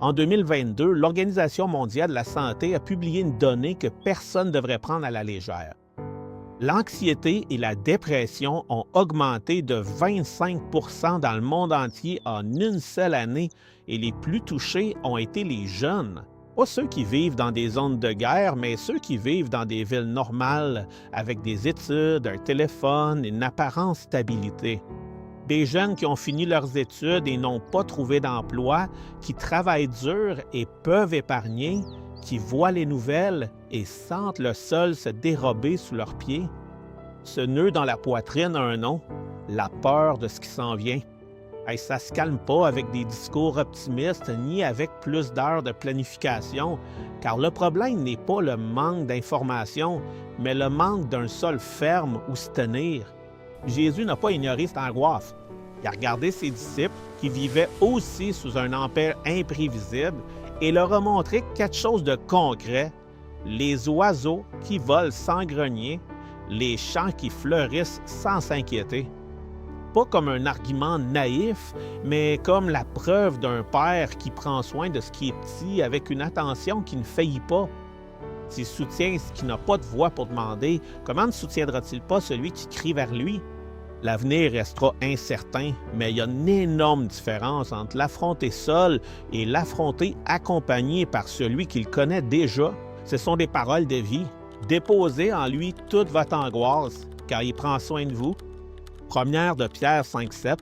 En 2022, l'Organisation mondiale de la santé a publié une donnée que personne ne devrait prendre à la légère. L'anxiété et la dépression ont augmenté de 25 % dans le monde entier en une seule année et les plus touchés ont été les jeunes. Pas ceux qui vivent dans des zones de guerre, mais ceux qui vivent dans des villes normales avec des études, un téléphone et une apparente stabilité. Des jeunes qui ont fini leurs études et n'ont pas trouvé d'emploi, qui travaillent dur et peuvent épargner, qui voient les nouvelles et sentent le sol se dérober sous leurs pieds. Ce nœud dans la poitrine a un nom, la peur de ce qui s'en vient. Et ça ne se calme pas avec des discours optimistes ni avec plus d'heures de planification, car le problème n'est pas le manque d'informations, mais le manque d'un sol ferme où se tenir. Jésus n'a pas ignoré cette angoisse. Il a regardé ses disciples qui vivaient aussi sous un empire imprévisible et leur a montré quelque chose de concret, les oiseaux qui volent sans grenier, les champs qui fleurissent sans s'inquiéter. Pas comme un argument naïf, mais comme la preuve d'un père qui prend soin de ce qui est petit avec une attention qui ne faillit pas. S'il soutient ce qui n'a pas de voix pour demander, comment ne soutiendra-t-il pas celui qui crie vers lui? L'avenir restera incertain, mais il y a une énorme différence entre l'affronter seul et l'affronter accompagné par celui qui le connaît déjà. Ce sont des paroles de vie. Déposez en lui toute votre angoisse, car il prend soin de vous. 1 de Pierre 5,7.